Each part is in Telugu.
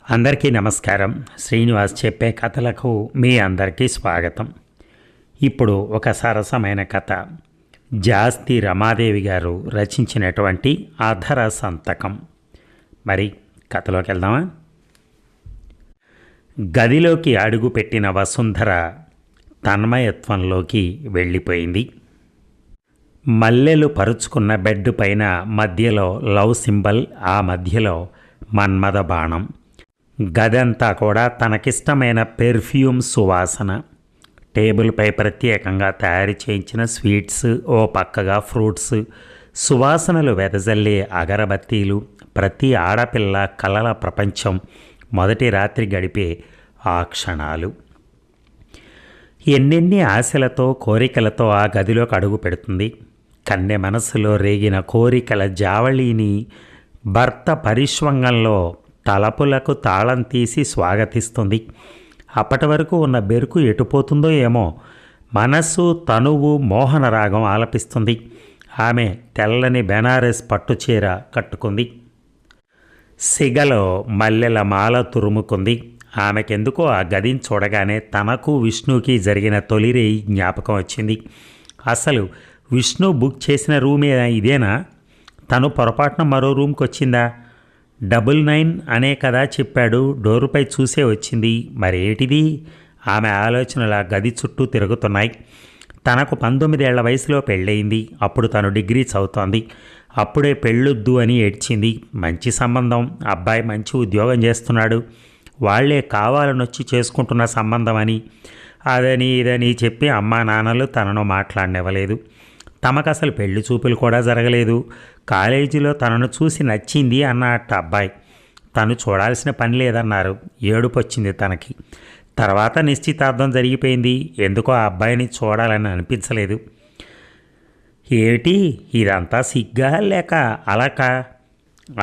అందరికీ నమస్కారం. శ్రీనివాస్ చెప్పే కథలకు మీ అందరికీ స్వాగతం. ఇప్పుడు ఒక సరసమైన కథ, జాస్తి రమాదేవి గారు రచించినటువంటి అధర సంతకం. మరి కథలోకి వెళ్దామా? గదిలోకి అడుగుపెట్టిన వసుంధర తన్మయత్వంలోకి వెళ్ళిపోయింది. మల్లెలు పరుచుకున్న బెడ్ పైన మధ్యలో లవ్ సింబల్, ఆ మధ్యలో మన్మథ బాణం. గదంతా కూడా తనకిష్టమైన పెర్ఫ్యూమ్ సువాసన. టేబుల్పై ప్రత్యేకంగా తయారు చేయించిన స్వీట్స్, ఓ పక్కగా ఫ్రూట్స్, సువాసనలు వెదజల్లే అగరబత్తీలు. ప్రతి ఆడపిల్ల కలల ప్రపంచం మొదటి రాత్రి గడిపే ఆ క్షణాలు. ఎన్నెన్ని ఆశలతో కోరికలతో ఆ గదిలోకి అడుగు పెడుతుంది. కన్నె మనసులో రేగిన కోరికల జావళీని భర్త పరిష్వంగంలో తలపులకు తాళం తీసి స్వాగతిస్తుంది. అప్పటి వరకు ఉన్న బెరుకు ఎటుపోతుందో ఏమో. మనస్సు, తనువు మోహనరాగం ఆలపిస్తుంది. ఆమె తెల్లని బెనారస్ పట్టుచీర కట్టుకుంది. సిగలో మల్లెల మాల తురుముకుంది. ఆమెకెందుకో ఆ గదిని చూడగానే తనకు విష్ణుకి జరిగిన తొలిరేయి జ్ఞాపకం వచ్చింది. అసలు విష్ణు బుక్ చేసిన రూమే ఇదేనా? తను పొరపాటున మరో రూమ్కి వచ్చిందా? 99 అనే కదా చెప్పాడు. డోరుపై చూసే వచ్చింది. మరేటిది? ఆమె ఆలోచనల గది చుట్టూ తిరుగుతున్నాయి. తనకు 19 ఏళ్ల వయసులో పెళ్ళయింది. అప్పుడు తను డిగ్రీ చదువుతోంది. అప్పుడే పెళ్ళొద్దు అని ఏడ్చింది. మంచి సంబంధం, అబ్బాయి మంచి ఉద్యోగం చేస్తున్నాడు, వాళ్లే కావాలనొచ్చి చేసుకుంటున్న సంబంధం అని అదని ఇదని చెప్పి అమ్మా నాన్నలు తనను మాట్లాడనివ్వలేదు. తమకు అసలు పెళ్లి చూపులు కూడా జరగలేదు. కాలేజీలో తనను చూసి నచ్చింది అన్నట్టు అబ్బాయి. తను చూడాల్సిన పని లేదన్నారు. ఏడుపు వచ్చింది తనకి. తర్వాత నిశ్చితార్థం జరిగిపోయింది. ఎందుకో ఆ అబ్బాయిని చూడాలని అనిపించలేదు. ఏమిటి ఇదంతా సిగ్గా లేక అలక?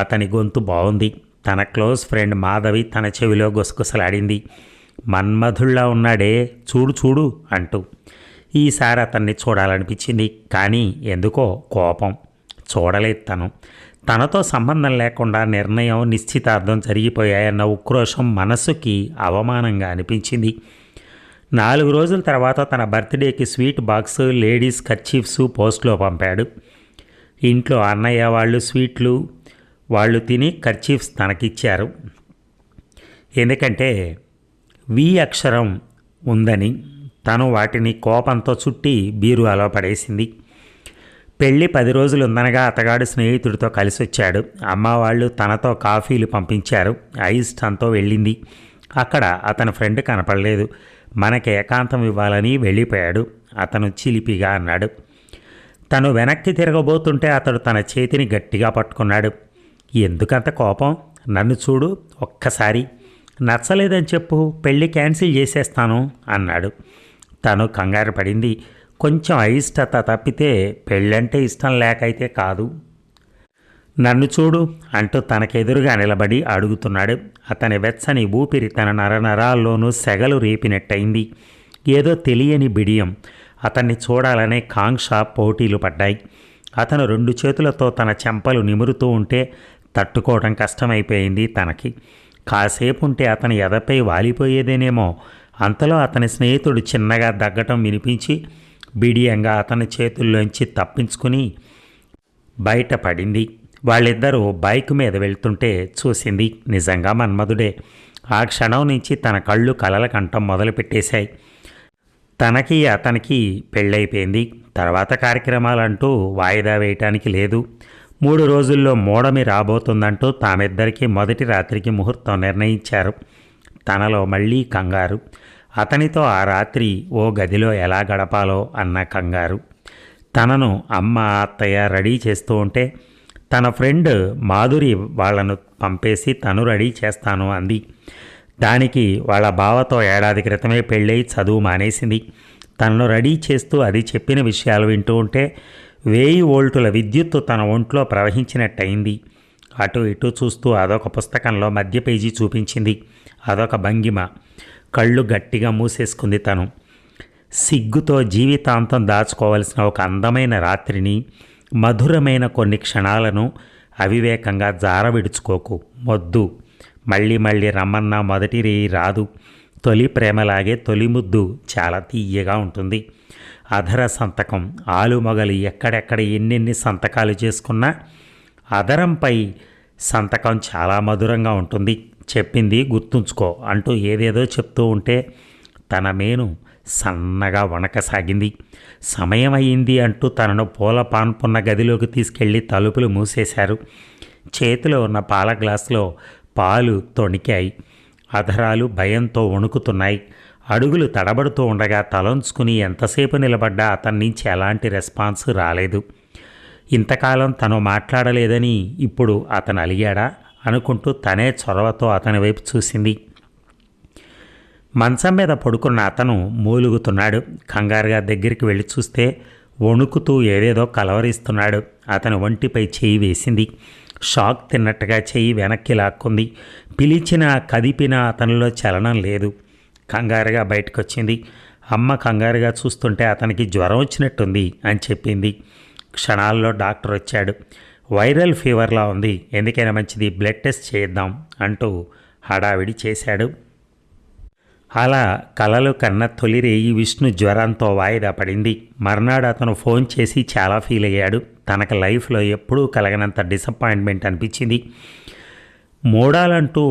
అతని గొంతు బాగుంది. తన క్లోజ్ ఫ్రెండ్ మాధవి తన చెవిలో గుసగుసలాడింది. మన్మధుల్లా ఉన్నాడే, చూడు చూడు అంటూ. ఈసారి అతన్ని చూడాలనిపించింది. కానీ ఎందుకో కోపం. చూడలేదు తను. తనతో సంబంధం లేకుండా నిర్ణయం, నిశ్చితార్థం జరిగిపోయాయన్న ఉక్రోషం మనసుకి అవమానంగా అనిపించింది. 4 రోజుల తర్వాత తన బర్త్డేకి స్వీట్ బాక్స్, లేడీస్ కర్చీఫ్స్ పోస్ట్లో పంపాడు. ఇంట్లో అన్నయ్య వాళ్ళు స్వీట్లు వాళ్ళు తిని కర్చీఫ్స్ తనకిచ్చారు. ఎందుకంటే వి అక్షరం ఉందని తను వాటిని కోపంతో చుట్టి బీరువాలో పడేసింది. పెళ్ళి 10 రోజులు ఉందనగా అతగాడు స్నేహితుడితో కలిసి వచ్చాడు. అమ్మ వాళ్ళు తనతో కాఫీలు పంపించారు. అయిష్టంతో వెళ్ళింది. అక్కడ అతని ఫ్రెండ్ కనపడలేదు. మనకి ఏకాంతం ఇవ్వాలని వెళ్ళిపోయాడు. అతను చిలిపిగా అన్నాడు. తను వెనక్కి తిరగబోతుంటే అతడు తన చేతిని గట్టిగా పట్టుకున్నాడు. ఎందుకంత కోపం? నన్ను చూడు ఒక్కసారి. నచ్చలేదని చెప్పు, పెళ్ళి క్యాన్సిల్ చేసేస్తాను అన్నాడు. తను కంగారు పడింది. కొంచెం అయిష్టత తప్పితే పెళ్ళంటే ఇష్టం లేకైతే కాదు. నన్ను చూడు అంటూ తనకెదురుగా నిలబడి అడుగుతున్నాడు. అతని వెచ్చని ఊపిరి తన నరనరాల్లోనూ సెగలు రేపినట్టయింది. ఏదో తెలియని బిడియం. అతన్ని చూడాలనే కాంక్ష పోటీలు పడ్డాయి. అతను 2 చేతులతో తన చెంపలు నిమురుతూ ఉంటే తట్టుకోవడం కష్టమైపోయింది తనకి. కాసేపు ఉంటే అతని ఎదపై వాలిపోయేదేనేమో. అంతలో అతని స్నేహితుడు చిన్నగా దగ్గటం వినిపించి బిడియంగా అతని చేతుల్లోంచి తప్పించుకుని బయటపడింది. వాళ్ళిద్దరూ బైక్ మీద వెళ్తుంటే చూసింది. నిజంగా మన్మధుడే. ఆ క్షణం నుంచి తన కళ్ళు కలల కంఠం మొదలుపెట్టేశాయి. తనకి అతనికి పెళ్ళైపోయింది. తర్వాత కార్యక్రమాలంటూ వాయిదా వేయటానికి లేదు. 3 రోజుల్లో మూడమి రాబోతుందంటూ తామిద్దరికీ మొదటి రాత్రికి ముహూర్తం నిర్ణయించారు. తనలో మళ్ళీ కంగారు. అతనితో ఆ రాత్రి ఓ గదిలో ఎలా గడపాలో అన్న కంగారు. తనను అమ్మ, అత్తయ్య రెడీ చేస్తూ ఉంటే తన ఫ్రెండ్ మాధురి వాళ్లను పంపేసి తను రెడీ చేస్తాను అంది. దానికి వాళ్ళ బావతో ఏడాది క్రితమే పెళ్ళై చదువు మానేసింది. తనను రెడీ చేస్తూ అది చెప్పిన విషయాలు వింటూ ఉంటే 1000 వోల్టుల విద్యుత్తు తన ఒంట్లో ప్రవహించినట్టయింది. అటు ఇటు చూస్తూ అదొక పుస్తకంలో మధ్య పేజీ చూపించింది. అదొక భంగిమ. కళ్ళు గట్టిగా మూసేసుకుంది తను. సిగ్గుతో జీవితాంతం దాచుకోవలసిన ఒక అందమైన రాత్రిని, మధురమైన కొన్ని క్షణాలను అవివేకంగా జారవిడుచుకోకు. మొద్దు మళ్ళీ మళ్ళీ రమ్మన్నా మొదటి రేయి రాదు. తొలి ప్రేమలాగే తొలి ముద్దు చాలా తీయగా ఉంటుంది. అధర సంతకం ఆలుమొగలు ఎక్కడెక్కడ ఎన్నెన్ని సంతకాలు చేసుకున్నా అధరంపై సంతకం చాలా మధురంగా ఉంటుంది. చెప్పింది గుర్తుంచుకో అంటూ ఏదేదో చెప్తూ ఉంటే తన మేను సన్నగా వణకసాగింది. సమయం అయింది అంటూ తనను పూల పాన్పున్న గదిలోకి తీసుకెళ్లి తలుపులు మూసేశారు. చేతిలో ఉన్న పాల గ్లాసులో పాలు తొణికాయి. అధరాలు భయంతో వణుకుతున్నాయి. అడుగులు తడబడుతూ ఉండగా తలంచుకుని ఎంతసేపు నిలబడ్డా అతని నుంచి ఎలాంటి రెస్పాన్స్ రాలేదు. ఇంతకాలం తను మాట్లాడలేదని ఇప్పుడు అతను అలిగాడా అనుకుంటూ తనే చొరవతో అతని వైపు చూసింది. మంచం మీద పడుకున్న అతను మూలుగుతున్నాడు. కంగారుగా దగ్గరికి వెళ్ళి చూస్తే వణుకుతూ ఏదేదో కలవరిస్తున్నాడు. అతని ఒంటిపై చేయి వేసింది. షాక్ తిన్నట్టుగా చెయ్యి వెనక్కి లాక్కుంది. పిలిచినా కదిపినా అతనిలో చలనం లేదు. కంగారుగా బయటకొచ్చింది. అమ్మ కంగారుగా చూస్తుంటే అతనికి జ్వరం వచ్చినట్టుంది అని చెప్పింది. క్షణాల్లో డాక్టర్ వచ్చాడు. వైరల్ ఫీవర్లా ఉంది, ఎందుకైనా మంచిది బ్లడ్ టెస్ట్ చేద్దాం అంటూ హడావిడి చేశాడు. అలా కలలు కన్న తొలి రేయి విష్ణు జ్వరంతో వాయిదా పడింది. మర్నాడు అతను ఫోన్ చేసి చాలా ఫీల్ అయ్యాడు. తనకు లైఫ్లో ఎప్పుడూ కలగనంత డిసప్పాయింట్మెంట్ అనిపించింది. మూడాలంటూ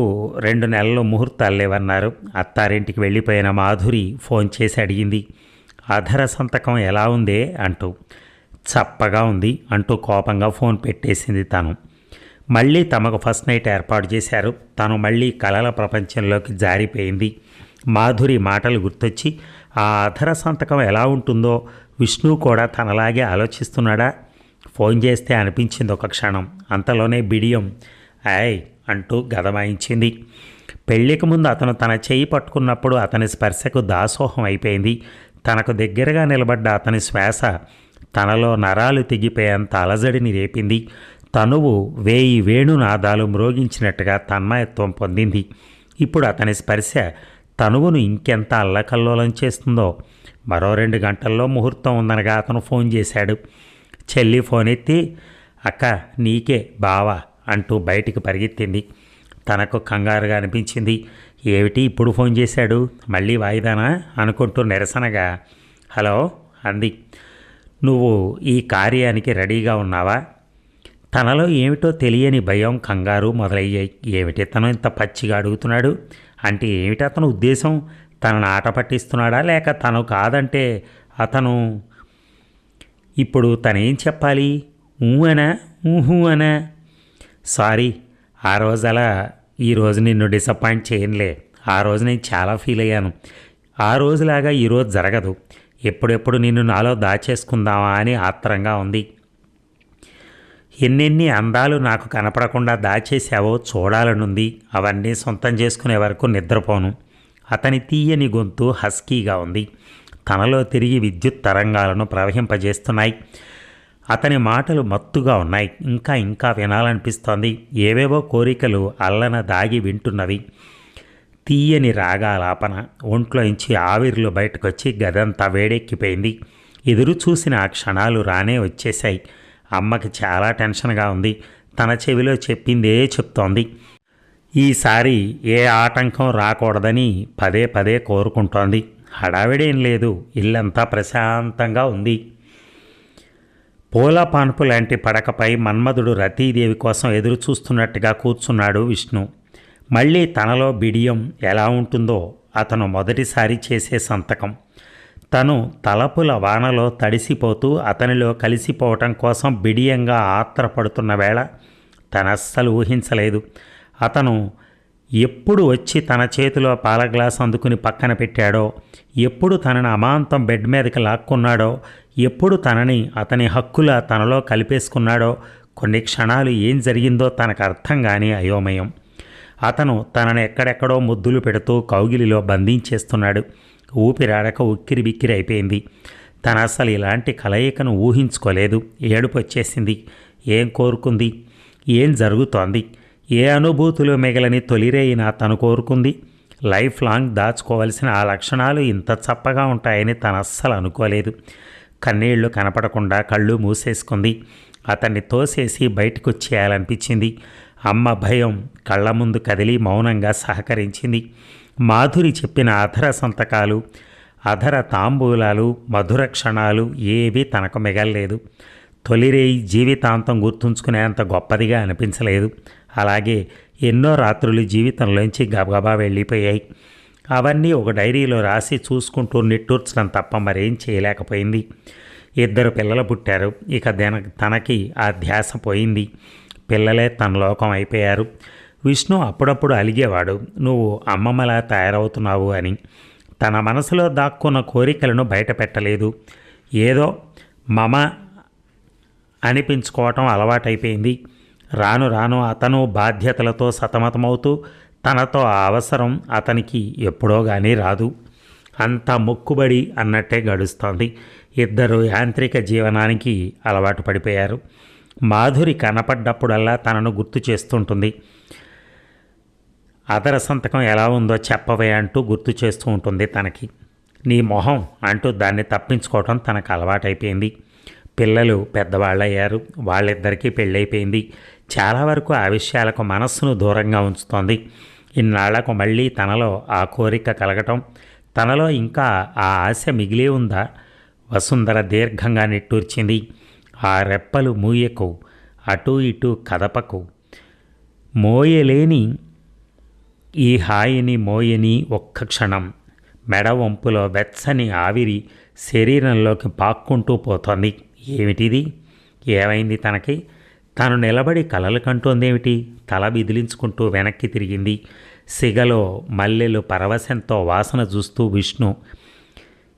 2 నెలలు ముహూర్తాలు లేవన్నారు. అత్తారింటికి వెళ్ళిపోయిన మాధురి ఫోన్ చేసి అడిగింది, అధర సంతకం ఎలా ఉందే అంటూ. చప్పగా ఉంది అంటూ కోపంగా ఫోన్ పెట్టేసింది తను. మళ్ళీ తమకు ఫస్ట్ నైట్ ఏర్పాటు చేశారు. తను మళ్ళీ కలల ప్రపంచంలోకి జారిపోయింది. మాధురి మాటలు గుర్తొచ్చి ఆ అధర సంతకం ఎలా ఉంటుందో విష్ణు కూడా తనలాగే ఆలోచిస్తున్నాడా? ఫోన్ చేస్తే అనిపించింది ఒక క్షణం. అంతలోనే బిడియం ఆయ్ అంటూ గదమాయించింది. పెళ్లికి ముందు అతను తన చేయి పట్టుకున్నప్పుడు అతని స్పర్శకు దాసోహం అయిపోయింది. తనకు దగ్గరగా నిలబడ్డ అతని శ్వాస తనలో నరాలు తెగిపోయేంత అలజడిని రేపింది. తనువు 1000 వేణునాదాలు మ్రోగించినట్టుగా తన్మయత్వం పొందింది. ఇప్పుడు అతని స్పర్శ తనువును ఇంకెంత అల్లకల్లోలం చేస్తుందో. మరో 2 గంటల్లో ముహూర్తం ఉందనగా అతను ఫోన్ చేశాడు. చెల్లి ఫోన్ ఎత్తి, అక్క నీకే బావా అంటూ బయటికి పరిగెత్తింది. తనకు కంగారుగా అనిపించింది. ఏమిటి ఇప్పుడు ఫోన్ చేశాడు, మళ్ళీ వాయిదానా అనుకుంటూ నిరసనగా హలో అంది. నువ్వు ఈ కార్యానికి రెడీగా ఉన్నావా? తనలో ఏమిటో తెలియని భయం, కంగారు మొదలయ్యాయి. ఏమిటి తను ఇంత పచ్చిగా అడుగుతున్నాడు? అంటే ఏమిటి అతను ఉద్దేశం? తనను ఆట పట్టిస్తున్నాడా, లేక తను కాదంటే అతను ఇప్పుడు తనేం చెప్పాలి? అనా ఊహూ అనా? సారీ, ఆ రోజు అలా ఈరోజు నిన్ను డిసప్పాయింట్ చేయనులే. ఆ రోజు నేను చాలా ఫీల్ అయ్యాను. ఆ రోజులాగా ఈరోజు జరగదు. ఎప్పుడెప్పుడు నిన్ను నాలో దాచేసుకుందామా అని ఆత్రంగా ఉంది. ఎన్నెన్ని అందాలు నాకు కనపడకుండా దాచేసావో చూడాలనుంది. అవన్నీ సొంతం చేసుకునే వరకు నిద్రపోను. అతని తీయని గొంతు హస్కీగా ఉంది. తనలో తిరిగి విద్యుత్ తరంగాలను ప్రవహింపజేస్తున్నాయి. అతని మాటలు మత్తుగా ఉన్నాయి. ఇంకా ఇంకా వినాలనిపిస్తోంది. ఏవేవో కోరికలు అల్లన దాగి వింటున్నవి. తీయని రాగాలాపన ఒంట్లోంచి ఆవిర్లు బయటకొచ్చి గదంతా వేడెక్కిపోయింది. ఎదురు చూసిన ఆ క్షణాలు రానే వచ్చేశాయి. అమ్మకి చాలా టెన్షన్గా ఉంది. తన చెవిలో చెప్పిందే చెప్తోంది. ఈసారి ఏ ఆటంకం రాకూడదని పదే పదే కోరుకుంటోంది. హడావిడేం లేదు. ఇల్లంతా ప్రశాంతంగా ఉంది. పూల పాన్పు లాంటి పడకపై మన్మధుడు రతీదేవి కోసం ఎదురు చూస్తున్నట్టుగా కూర్చున్నాడు విష్ణు. మళ్ళీ తనలో బిడియం ఎలా ఉంటుందో అతను మొదటిసారి చేసే సంతకం. తను తలపుల వానలో తడిసిపోతూ అతనిలో కలిసిపోవటం కోసం బిడియంగా ఆత్రపడుతున్న వేళ తనస్సలు ఊహించలేదు. అతను ఎప్పుడు వచ్చి తన చేతిలో పాల గ్లాస్ అందుకుని పక్కన పెట్టాడో, ఎప్పుడు తనని అమాంతం బెడ్ మీదకి లాక్కున్నాడో, ఎప్పుడు తనని అతని హక్కులా తనలో కలిపేసుకున్నాడో, కొన్ని క్షణాలు ఏం జరిగిందో తనకు అర్థం కాని అయోమయం. అతను తనని ఎక్కడెక్కడో ముద్దులు పెడుతూ కౌగిలిలో బంధించేస్తున్నాడు. ఊపిరాడక ఉక్కిరి బిక్కిరి అయిపోయింది. తను అసలు ఇలాంటి కలయికను ఊహించుకోలేదు. ఏడుపు వచ్చేసింది. ఏం కోరుకుంది? ఏం జరుగుతోంది? ఏ అనుభూతులు మిగలని తొలిరేయినా తను కోరుకుంది? లైఫ్ లాంగ్ దాచుకోవలసిన ఆ లక్షణాలు ఇంత చప్పగా ఉంటాయని తను అస్సలు అనుకోలేదు. కన్నీళ్లు కనపడకుండా కళ్ళు మూసేసుకుంది. అతన్ని తోసేసి బయటకు వచ్చేయాలనిపించింది. అమ్మ భయం కళ్ళ ముందు కదిలి మౌనంగా సహకరించింది. మాధురి చెప్పిన అధర సంతకాలు, అధర తాంబూలాలు, మధుర క్షణాలు ఏవీ తనకు మిగల్లేదు. తొలిరేయి జీవితాంతం గుర్తుంచుకునేంత గొప్పదిగా అనిపించలేదు. అలాగే ఎన్నో రాత్రులు జీవితంలోంచి గబగబా వెళ్ళిపోయాయి. అవన్నీ ఒక డైరీలో రాసి చూసుకుంటూ నిట్టూర్చడం తప్ప మరేం చేయలేకపోయింది. 2 పిల్లలు పుట్టారు. ఇక తనకి ఆ ధ్యాస పోయింది. పిల్లలే తన లోకం అయిపోయారు. విష్ణు అప్పుడప్పుడు అలిగేవాడు, నువ్వు అమ్మమ్మలా తయారవుతున్నావు అని. తన మనసులో దాక్కున్న కోరికలను బయట పెట్టలేదు. ఏదో మమ అనిపించుకోవటం అలవాటైపోయింది. రాను రాను అతను బాధ్యతలతో సతమతమవుతూ తనతో ఆ అవసరం అతనికి ఎప్పుడో కానీ రాదు. అంత మొక్కుబడి అన్నట్టే గడుస్తోంది. 2 యాంత్రిక జీవనానికి అలవాటు పడిపోయారు. మాధురి కనపడ్డప్పుడల్లా తనను గుర్తు చేస్తుంటుంది. అదర సంతకం ఎలా ఉందో చెప్పవే అంటూ గుర్తు చేస్తూ ఉంటుంది తనకి. నీ మొహం అంటూ దాన్ని తప్పించుకోవటం తనకు అలవాటైపోయింది. పిల్లలు పెద్దవాళ్ళయ్యారు. వాళ్ళిద్దరికీ పెళ్ళైపోయింది. చాలా వరకు ఆ విషయాలకు మనస్సును దూరంగా ఉంచుతోంది. ఇన్నాళ్లకు మళ్ళీ తనలో ఆ కోరిక కలగటం, తనలో ఇంకా ఆ ఆశ మిగిలే ఉందా? వసుంధర దీర్ఘంగా నిట్టూర్చింది. ఆ రెప్పలు మూయకు, అటూ ఇటూ కదపకు, మోయలేని ఈ హాయిని మోయని ఒక్క క్షణం. మెడ వంపులో వెచ్చని ఆవిరి శరీరంలోకి పాక్కుంటూ పోతోంది. ఏమిటిది? ఏమైంది తనకి? తను నిలబడి కలలు కంటోందేమిటి? తల విదిలించుకుంటూ వెనక్కి తిరిగింది. సిగలో మల్లెలు పరవశంతో వాసన చూస్తూ విష్ణు,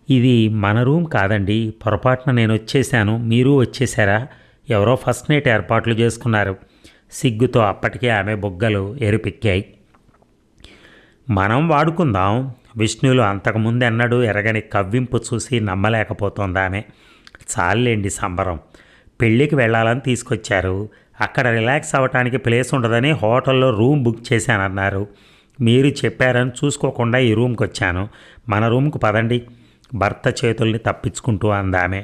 ఇది మన రూమ్ కాదండి, పొరపాటున నేను వచ్చేశాను, మీరు వచ్చేశారా? ఎవరో ఫస్ట్ నైట్ ఏర్పాట్లు చేసుకున్నారు. సిగ్గుతో అప్పటికే ఆమె బొగ్గలు ఎరుపెక్కాయి. మనం వాడుకుందాం. విష్ణువులు అంతకుముందు ఎన్నడూ ఎరగని కవ్వింపు చూసి నమ్మలేకపోతోంది ఆమె. చాలేండి సంబరం. పెళ్ళికి వెళ్ళాలని తీసుకొచ్చారు. అక్కడ రిలాక్స్ అవ్వటానికి ప్లేస్ ఉండదని హోటల్లో రూమ్ బుక్ చేశానన్నారు. మీరు చెప్పారని చూసుకోకుండా ఈ రూమ్కి వచ్చాను. మన రూమ్కు పదండి. భర్త చేతుల్ని తప్పించుకుంటూ అందామె.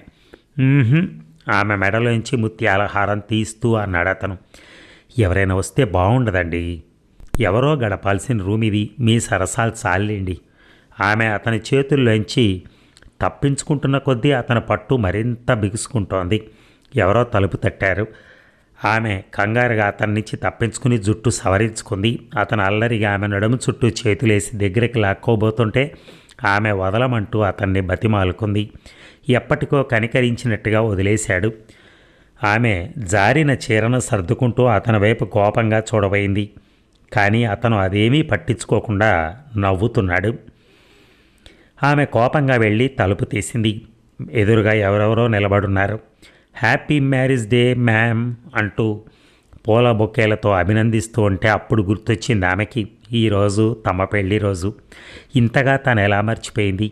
ఆమె మెడలోంచి ముత్యాల హారం తీస్తూ అన్నాడు అతను. ఎవరైనా వస్తే బాగుండదండి. ఎవరో గడపాల్సిన రూమ్ ఇది. మీ సరసాలు చాలండి. ఆమె అతని చేతుల్లోంచి తప్పించుకుంటున్న కొద్దీ అతని పట్టు మరింత బిగుసుకుంటోంది. ఎవరో తలుపు తట్టారు. ఆమె కంగారుగా అతన్నిచ్చి తప్పించుకుని జుట్టు సవరించుకుంది. అతను అల్లరిగా ఆమె నడుము చుట్టూ చేతులేసి దగ్గరికి లాక్కోబోతుంటే ఆమె వదలమంటూ అతన్ని బతిమాలుకుంది. ఎప్పటికో కనికరించినట్టుగా వదిలేశాడు. ఆమె జారిన చీరను సర్దుకుంటూ అతని వైపు కోపంగా చూడబోయింది. కానీ అతను అదేమీ పట్టించుకోకుండా నవ్వుతున్నాడు. ఆమె కోపంగా వెళ్ళి తలుపు తీసింది. ఎదురుగా ఎవరెవరో నిలబడున్నారు. హ్యాపీ మ్యారేజ్ డే మ్యామ్ అంటూ పూల బొకేలతో అభినందిస్తూ ఉంటే అప్పుడు గుర్తొచ్చింది ఆమెకి ఈరోజు తమ పెళ్లి రోజు. ఇంతగా తను ఎలా మర్చిపోయింది?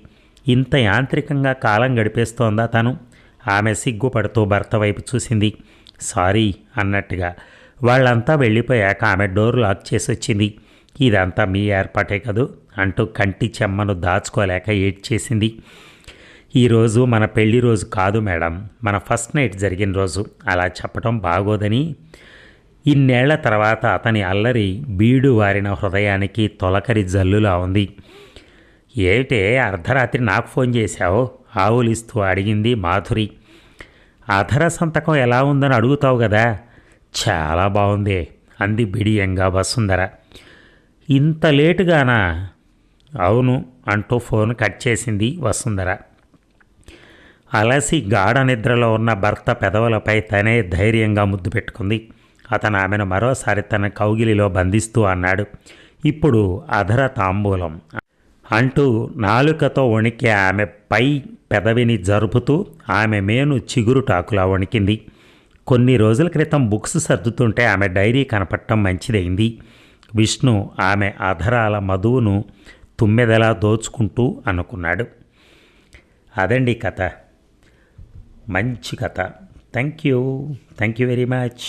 ఇంత యాంత్రికంగా కాలం గడిపేస్తోందా తను? ఆమె సిగ్గుపడుతూ భర్త వైపు చూసింది. సారీ అన్నట్టుగా. వాళ్ళంతా వెళ్ళిపోయాక ఆమె డోర్ లాక్ చేసి వచ్చింది. ఇదంతా మీ ఏర్పాటే కదూ అంటూ కంటి చెమ్మను దాచుకోలేక ఏడ్చేసింది. ఈరోజు మన పెళ్లి రోజు కాదు మేడం, మన ఫస్ట్ నైట్ జరిగిన రోజు. అలా చెప్పడం బాగోదని. ఇన్నేళ్ల తర్వాత అతని అల్లరి బీడు వారిన హృదయానికి తొలకరి జల్లులా ఉంది. ఏమిటే అర్ధరాత్రి నాకు ఫోన్ చేశావు? ఆవులిస్తూ అడిగింది మాధురి. అధర సంతకం ఎలా ఉందని అడుగుతావు కదా. చాలా బాగుంది అంది బిడియంగా వసుంధర. ఇంత లేటుగానా? అవును అంటూ ఫోన్ కట్ చేసింది వసుంధర. అలసి గాఢ నిద్రలో ఉన్న భర్త పెదవులపై తనే ధైర్యంగా ముద్దు పెట్టుకుంది. అతను ఆమెను మరోసారి తన కౌగిలిలో బంధిస్తూ అన్నాడు, ఇప్పుడు అధర తాంబూలం అంటూ నాలుకతో వణికే ఆమె పై పెదవిని జరుపుతూ ఆమె మేను చిగురుటాకులా వణికింది. కొన్ని రోజుల క్రితం బుక్స్ సర్దుతుంటే ఆమె డైరీ కనపడటం మంచిదైంది. విష్ణు ఆమె అధరాల మధువును తుమ్మెదలా దోచుకుంటూ అనుకున్నాడు. అదండి కథ. మంచి కథ. Thank you very much.